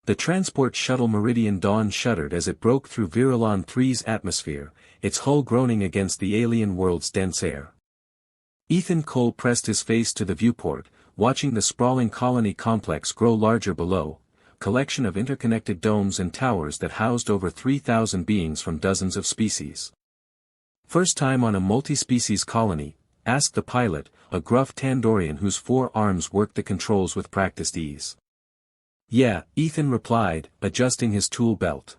The transport shuttle Meridian Dawn shuddered as it broke through Virilon 3's atmosphere, its hull groaning against the alien world's dense air. Ethan Cole pressed his face to the viewport, watching the sprawling colony complex grow larger below, a collection of interconnected domes and towers that housed over 3,000 beings from dozens of species. "First time on a multi-species colony?" asked the pilot, a gruff Tandorian whose 4 arms worked the controls with practiced ease. "Yeah," Ethan replied, adjusting his tool belt.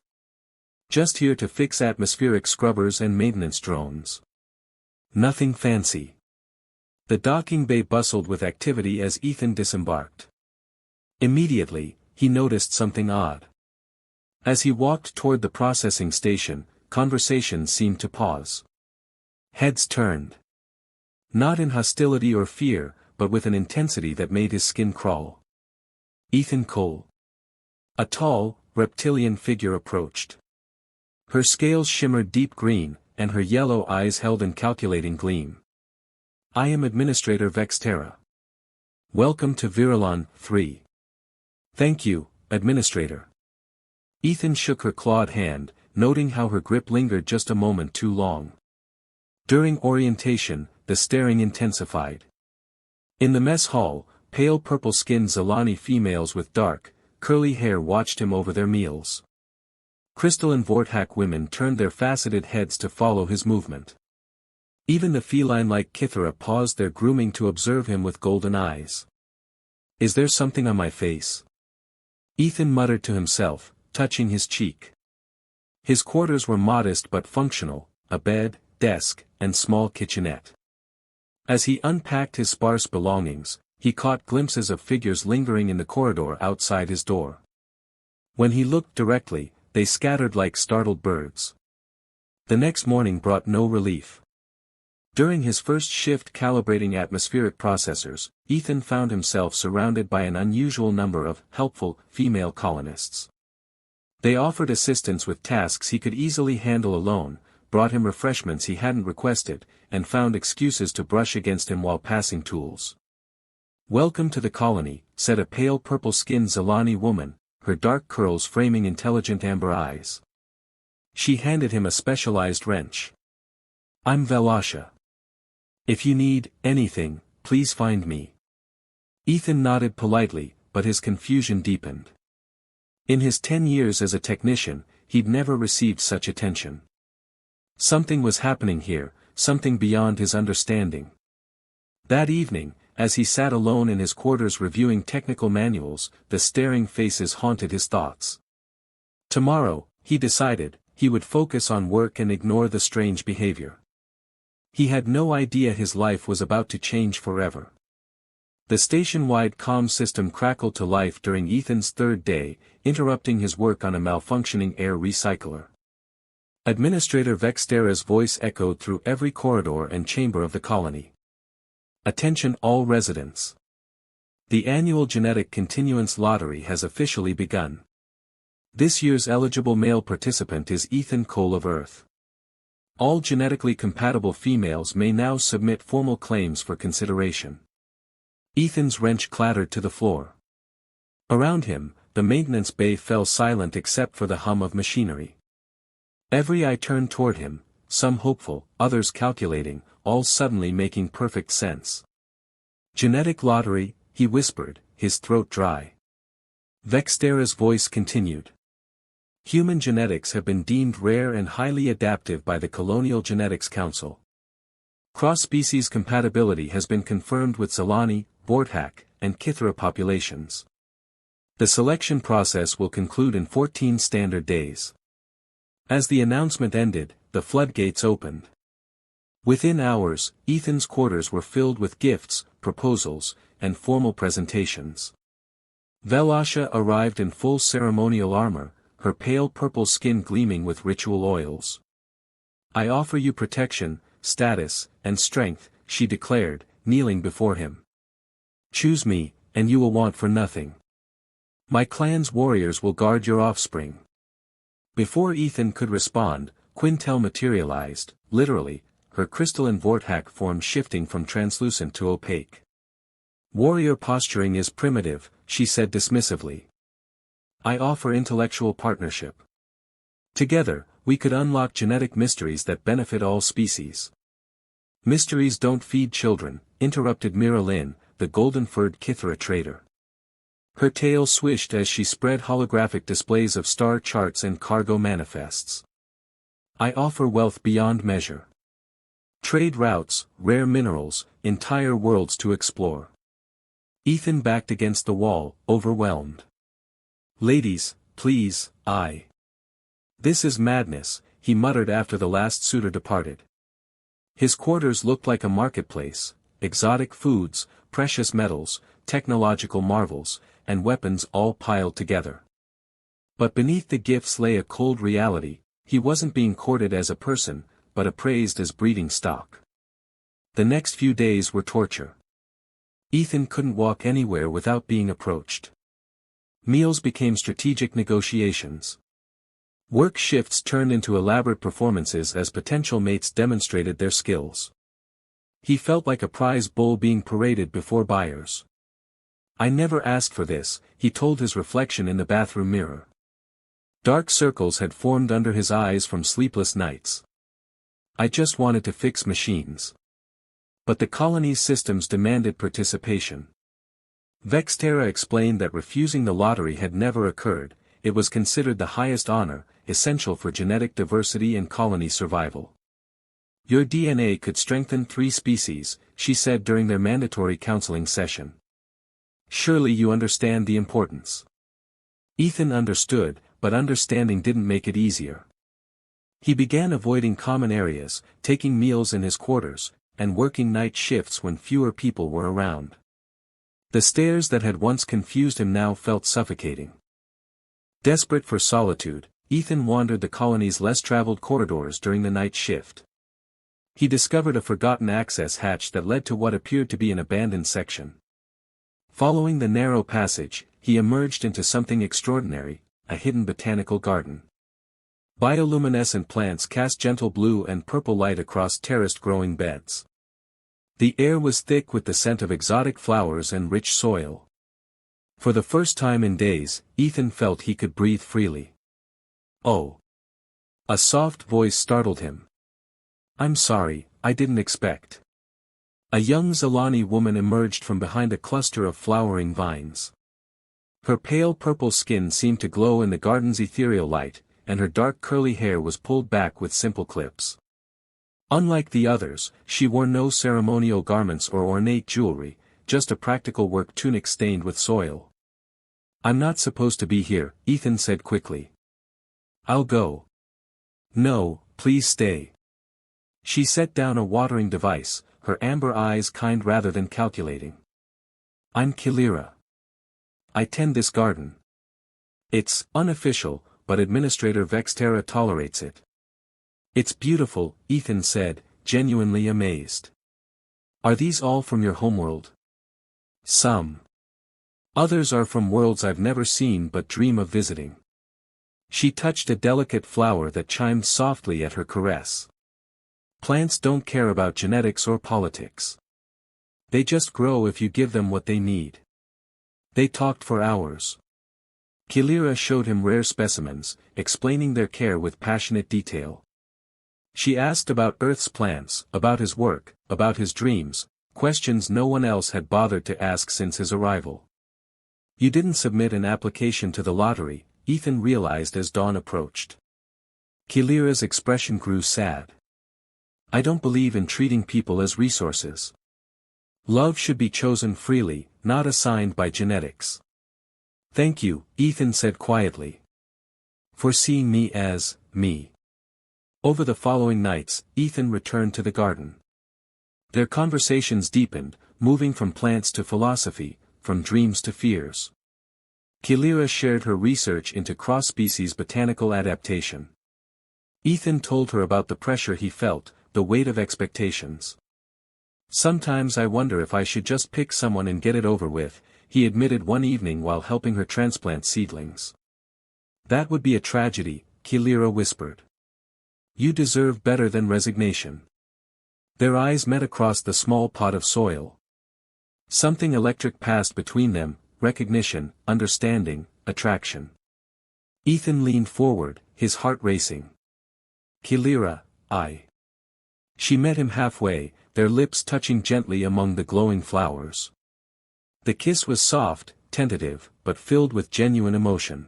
"Just here to fix atmospheric scrubbers and maintenance drones. Nothing fancy." The docking bay bustled with activity as Ethan disembarked. Immediately, he noticed something odd. As he walked toward the processing station, conversation seemed to pause. Heads turned. Not in hostility or fear, but with an intensity that made his skin crawl. Ethan Cole. A tall, reptilian figure approached. Her scales shimmered deep green, and her yellow eyes held in calculating gleam. "I am Administrator Vextera. Welcome to Virilon 3. "Thank you, Administrator." Ethan shook her clawed hand, noting how her grip lingered just a moment too long. During orientation, the staring intensified. In the mess hall, pale purple-skinned Zilani females with dark, curly hair watched him over their meals. Crystalline Vorthak women turned their faceted heads to follow his movement. Even the feline-like Kithara paused their grooming to observe him with golden eyes. "Is there something on my face?" Ethan muttered to himself, touching his cheek. His quarters were modest but functional, a bed, desk, and small kitchenette. As he unpacked his sparse belongings, he caught glimpses of figures lingering in the corridor outside his door. When he looked directly, they scattered like startled birds. The next morning brought no relief. During his first shift calibrating atmospheric processors, Ethan found himself surrounded by an unusual number of helpful female colonists. They offered assistance with tasks he could easily handle alone, brought him refreshments he hadn't requested, and found excuses to brush against him while passing tools. "Welcome to the colony," said a pale purple-skinned Zilani woman, her dark curls framing intelligent amber eyes. She handed him a specialized wrench. "I'm Velasha. If you need anything, please find me." Ethan nodded politely, but his confusion deepened. In his 10 years as a technician, he'd never received such attention. Something was happening here, something beyond his understanding. That evening, as he sat alone in his quarters reviewing technical manuals, the staring faces haunted his thoughts. Tomorrow, he decided, he would focus on work and ignore the strange behavior. He had no idea his life was about to change forever. The station-wide comm system crackled to life during Ethan's 3rd day, interrupting his work on a malfunctioning air recycler. Administrator Vextera's voice echoed through every corridor and chamber of the colony. "Attention all residents. The annual genetic continuance lottery has officially begun. This year's eligible male participant is Ethan Cole of Earth. All genetically compatible females may now submit formal claims for consideration." Ethan's wrench clattered to the floor. Around him, the maintenance bay fell silent except for the hum of machinery. Every eye turned toward him, some hopeful, others calculating, all suddenly making perfect sense. "Genetic lottery," he whispered, his throat dry. Vextera's voice continued. "Human genetics have been deemed rare and highly adaptive by the Colonial Genetics Council. Cross-species compatibility has been confirmed with Zilani, Vorthak, and Kithara populations. The selection process will conclude in 14 standard days." As the announcement ended, the floodgates opened. Within hours, Ethan's quarters were filled with gifts, proposals, and formal presentations. Velasha arrived in full ceremonial armor, her pale purple skin gleaming with ritual oils. "I offer you protection, status, and strength," she declared, kneeling before him. "Choose me, and you will want for nothing. My clan's warriors will guard your offspring." Before Ethan could respond, Quintel materialized, literally, her crystalline Vorthak form shifting from translucent to opaque. "Warrior posturing is primitive," she said dismissively. I offer intellectual partnership. Together, we could unlock genetic mysteries that benefit all species. Mysteries don't feed children, interrupted Virilon, the golden-furred Kithra trader. Her tail swished as she spread holographic displays of star charts and cargo manifests. I offer wealth beyond measure. Trade routes, rare minerals, entire worlds to explore. Ethan backed against the wall, overwhelmed. Ladies, please, This is madness, he muttered after the last suitor departed. His quarters looked like a marketplace, exotic foods, precious metals, technological marvels, and weapons all piled together. But beneath the gifts lay a cold reality: he wasn't being courted as a person, but appraised as breeding stock. The next few days were torture. Ethan couldn't walk anywhere without being approached. Meals became strategic negotiations. Work shifts turned into elaborate performances as potential mates demonstrated their skills. He felt like a prize bull being paraded before buyers. I never asked for this, he told his reflection in the bathroom mirror. Dark circles had formed under his eyes from sleepless nights. I just wanted to fix machines. But the colony's systems demanded participation. Vexterra explained that refusing the lottery had never occurred. It was considered the highest honor, essential for genetic diversity and colony survival. Your DNA could strengthen 3 species, she said during their mandatory counseling session. Surely you understand the importance. Ethan understood, but understanding didn't make it easier. He began avoiding common areas, taking meals in his quarters, and working night shifts when fewer people were around. The stairs that had once confused him now felt suffocating. Desperate for solitude, Ethan wandered the colony's less-traveled corridors during the night shift. He discovered a forgotten access hatch that led to what appeared to be an abandoned section. Following the narrow passage, he emerged into something extraordinary, a hidden botanical garden. Bioluminescent plants cast gentle blue and purple light across terraced growing beds. The air was thick with the scent of exotic flowers and rich soil. For the first time in days, Ethan felt he could breathe freely. Oh! A soft voice startled him. I'm sorry, I didn't expect. A young Zilani woman emerged from behind a cluster of flowering vines. Her pale purple skin seemed to glow in the garden's ethereal light, and her dark curly hair was pulled back with simple clips. Unlike the others, she wore no ceremonial garments or ornate jewelry, just a practical work tunic stained with soil. I'm not supposed to be here, Ethan said quickly. I'll go. No, please stay. She set down a watering device, her amber eyes kind rather than calculating. I'm Kilira. I tend this garden. It's unofficial, but Administrator Vexterra tolerates it. It's beautiful, Ethan said, genuinely amazed. Are these all from your homeworld? Some. Others are from worlds I've never seen but dream of visiting. She touched a delicate flower that chimed softly at her caress. Plants don't care about genetics or politics. They just grow if you give them what they need. They talked for hours. Kilira showed him rare specimens, explaining their care with passionate detail. She asked about Earth's plans, about his work, about his dreams, questions no one else had bothered to ask since his arrival. You didn't submit an application to the lottery, Ethan realized as dawn approached. Kilira's expression grew sad. I don't believe in treating people as resources. Love should be chosen freely, not assigned by genetics. Thank you, Ethan said quietly. For seeing me as, me. Over the following nights, Ethan returned to the garden. Their conversations deepened, moving from plants to philosophy, from dreams to fears. Kilira shared her research into cross-species botanical adaptation. Ethan told her about the pressure he felt, the weight of expectations. Sometimes I wonder if I should just pick someone and get it over with, he admitted one evening while helping her transplant seedlings. That would be a tragedy, Kilira whispered. You deserve better than resignation. Their eyes met across the small pot of soil. Something electric passed between them, recognition, understanding, attraction. Ethan leaned forward, his heart racing. Kilira, I. She met him halfway, their lips touching gently among the glowing flowers. The kiss was soft, tentative, but filled with genuine emotion.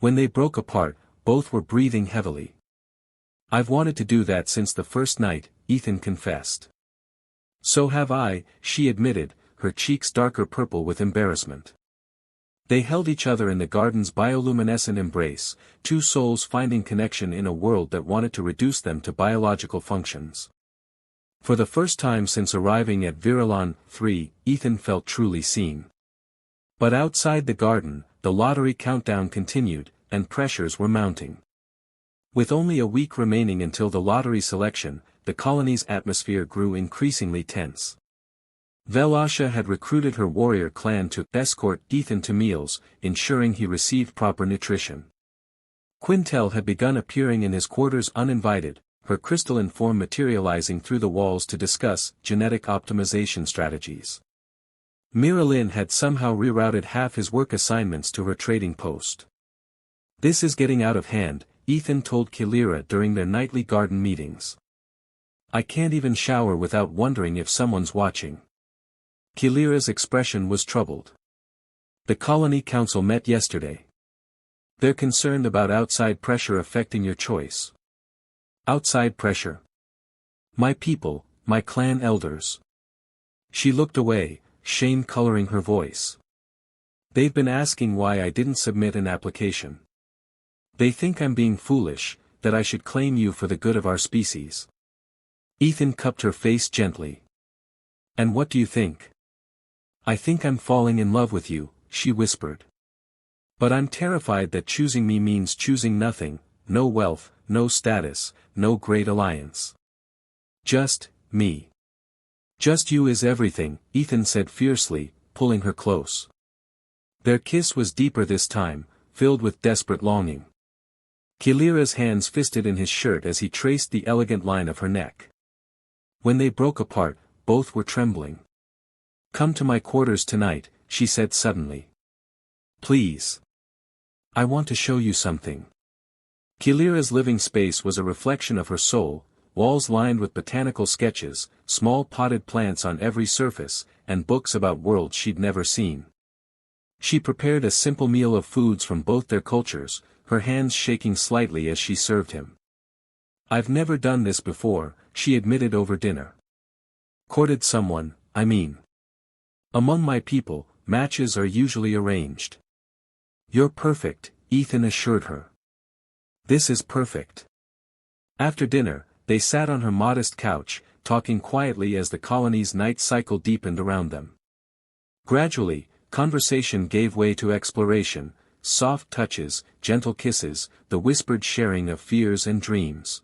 When they broke apart, both were breathing heavily. I've wanted to do that since the first night, Ethan confessed. So have I, she admitted, her cheeks darker purple with embarrassment. They held each other in the garden's bioluminescent embrace, two souls finding connection in a world that wanted to reduce them to biological functions. For the first time since arriving at Virilon 3, Ethan felt truly seen. But outside the garden, the lottery countdown continued, and pressures were mounting. With only a week remaining until the lottery selection, the colony's atmosphere grew increasingly tense. Velasha had recruited her warrior clan to escort Ethan to meals, ensuring he received proper nutrition. Quintel had begun appearing in his quarters uninvited, her crystalline form materializing through the walls to discuss genetic optimization strategies. Virilon had somehow rerouted half his work assignments to her trading post. This is getting out of hand, Ethan told Kilira during their nightly garden meetings. I can't even shower without wondering if someone's watching. Kilira's expression was troubled. The colony council met yesterday. They're concerned about outside pressure affecting your choice. Outside pressure? My people, my clan elders. She looked away, shame coloring her voice. They've been asking why I didn't submit an application. They think I'm being foolish, that I should claim you for the good of our species. Ethan cupped her face gently. And what do you think? I think I'm falling in love with you, she whispered. But I'm terrified that choosing me means choosing nothing, no wealth, no status, no great alliance. Just, me. Just you is everything, Ethan said fiercely, pulling her close. Their kiss was deeper this time, filled with desperate longing. Kilira's hands fisted in his shirt as he traced the elegant line of her neck. When they broke apart, both were trembling. Come to my quarters tonight, she said suddenly. Please. I want to show you something. Kilira's living space was a reflection of her soul, walls lined with botanical sketches, small potted plants on every surface, and books about worlds she'd never seen. She prepared a simple meal of foods from both their cultures, her hands shaking slightly as she served him. I've never done this before, she admitted over dinner. Courted someone, I mean. Among my people, matches are usually arranged. You're perfect, Ethan assured her. This is perfect. After dinner, they sat on her modest couch, talking quietly as the colony's night cycle deepened around them. Gradually, conversation gave way to exploration, soft touches, gentle kisses, the whispered sharing of fears and dreams.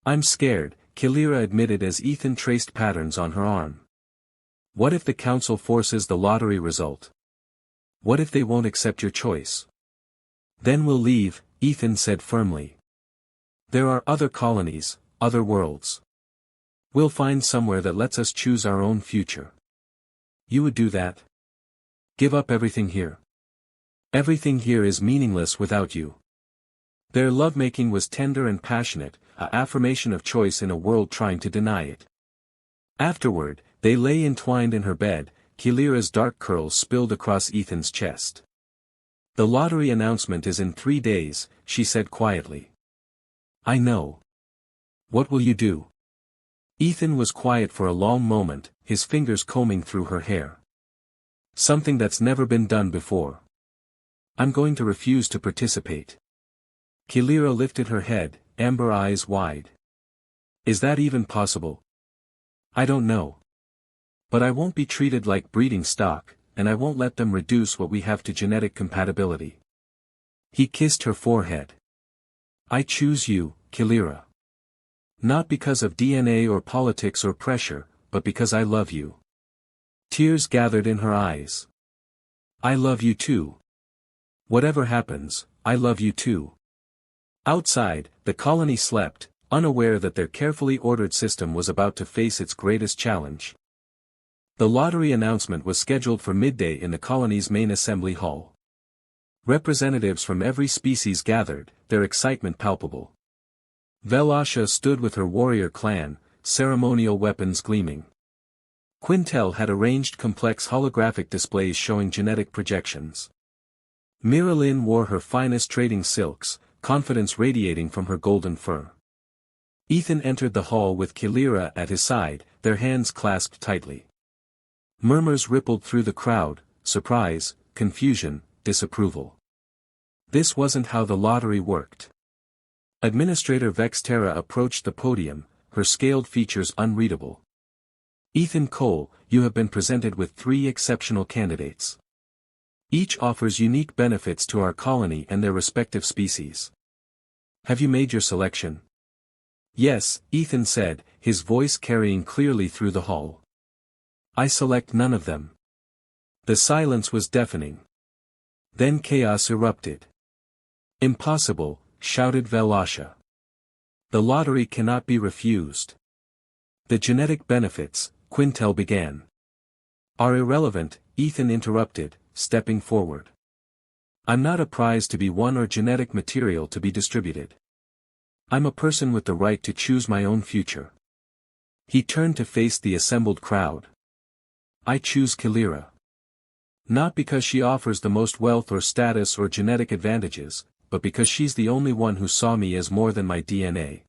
I'm scared, Kilira admitted as Ethan traced patterns on her arm. What if the council forces the lottery result? What if they won't accept your choice? Then we'll leave, Ethan said firmly. There are other colonies, other worlds. We'll find somewhere that lets us choose our own future. You would do that? Give up everything here. Everything here is meaningless without you. Their lovemaking was tender and passionate, an affirmation of choice in a world trying to deny it. Afterward, they lay entwined in her bed, Kilira's dark curls spilled across Ethan's chest. The lottery announcement is in 3 days, she said quietly. I know. What will you do? Ethan was quiet for a long moment, his fingers combing through her hair. Something that's never been done before. I'm going to refuse to participate. Kilira lifted her head, amber eyes wide. Is that even possible? I don't know. But I won't be treated like breeding stock, and I won't let them reduce what we have to genetic compatibility. He kissed her forehead. I choose you, Kilira. Not because of DNA or politics or pressure, but because I love you. Tears gathered in her eyes. I love you too. Whatever happens, I love you too. Outside, the colony slept, unaware that their carefully ordered system was about to face its greatest challenge. The lottery announcement was scheduled for midday in the colony's main assembly hall. Representatives from every species gathered, their excitement palpable. Velasha stood with her warrior clan, ceremonial weapons gleaming. Quintel had arranged complex holographic displays showing genetic projections. Virilon wore her finest trading silks, confidence radiating from her golden fur. Ethan entered the hall with Kilira at his side, their hands clasped tightly. Murmurs rippled through the crowd, surprise, confusion, disapproval. This wasn't how the lottery worked. Administrator Vexterra approached the podium, her scaled features unreadable. Ethan Cole, you have been presented with 3 exceptional candidates. Each offers unique benefits to our colony and their respective species. Have you made your selection? Yes, Ethan said, his voice carrying clearly through the hall. I select none of them. The silence was deafening. Then chaos erupted. Impossible, shouted Velasha. The lottery cannot be refused. The genetic benefits, Quintel began. Are irrelevant, Ethan interrupted, stepping forward. I'm not a prize to be won or genetic material to be distributed. I'm a person with the right to choose my own future. He turned to face the assembled crowd. I choose Kilira. Not because she offers the most wealth or status or genetic advantages, but because she's the only one who saw me as more than my DNA.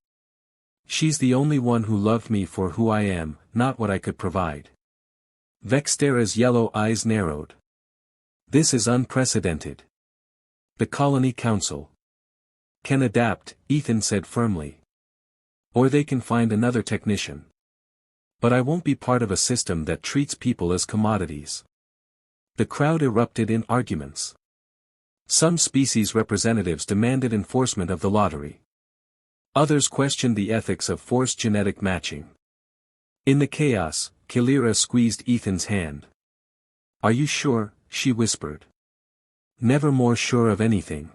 She's the only one who loved me for who I am, not what I could provide. Vexterra's yellow eyes narrowed. This is unprecedented. The Colony Council can adapt, Ethan said firmly. Or they can find another technician. But I won't be part of a system that treats people as commodities. The crowd erupted in arguments. Some species representatives demanded enforcement of the lottery. Others questioned the ethics of forced genetic matching. In the chaos, Kilira squeezed Ethan's hand. Are you sure? She whispered. Never more sure of anything.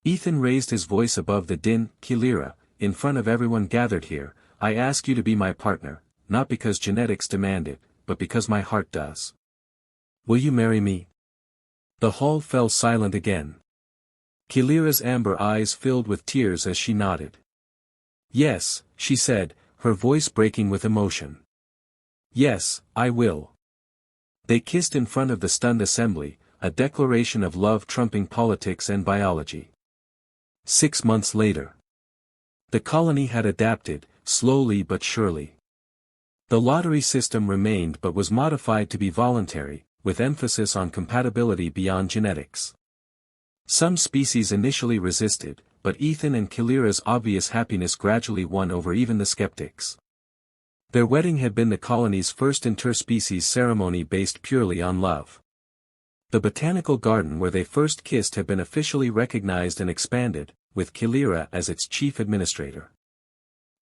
Ethan raised his voice above the din. Kilira, in front of everyone gathered here, I ask you to be my partner, not because genetics demand it, but because my heart does. Will you marry me? The hall fell silent again. Kilira's amber eyes filled with tears as she nodded. Yes, she said, her voice breaking with emotion. Yes, I will. They kissed in front of the stunned assembly, a declaration of love trumping politics and biology. 6 months later. The colony had adapted, slowly but surely. The lottery system remained but was modified to be voluntary, with emphasis on compatibility beyond genetics. Some species initially resisted, but Ethan and Kilira's obvious happiness gradually won over even the skeptics. Their wedding had been the colony's first interspecies ceremony based purely on love. The botanical garden where they first kissed had been officially recognized and expanded, with Kilira as its chief administrator.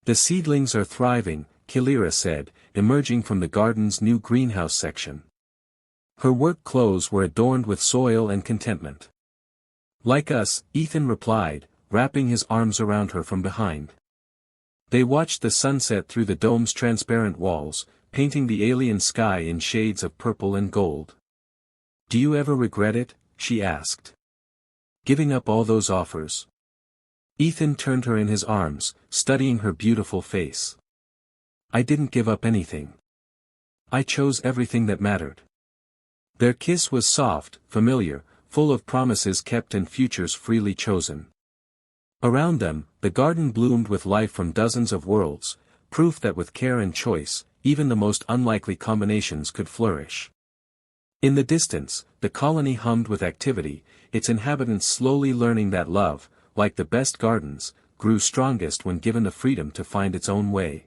The seedlings are thriving, Kilira said, emerging from the garden's new greenhouse section. Her work clothes were adorned with soil and contentment. Like us, Ethan replied, wrapping his arms around her from behind. They watched the sunset through the dome's transparent walls, painting the alien sky in shades of purple and gold. Do you ever regret it? She asked. Giving up all those offers. Ethan turned her in his arms, studying her beautiful face. I didn't give up anything. I chose everything that mattered. Their kiss was soft, familiar, full of promises kept and futures freely chosen. Around them, the garden bloomed with life from dozens of worlds, proof that with care and choice, even the most unlikely combinations could flourish. In the distance, the colony hummed with activity, its inhabitants slowly learning that love, like the best gardens, grew strongest when given the freedom to find its own way.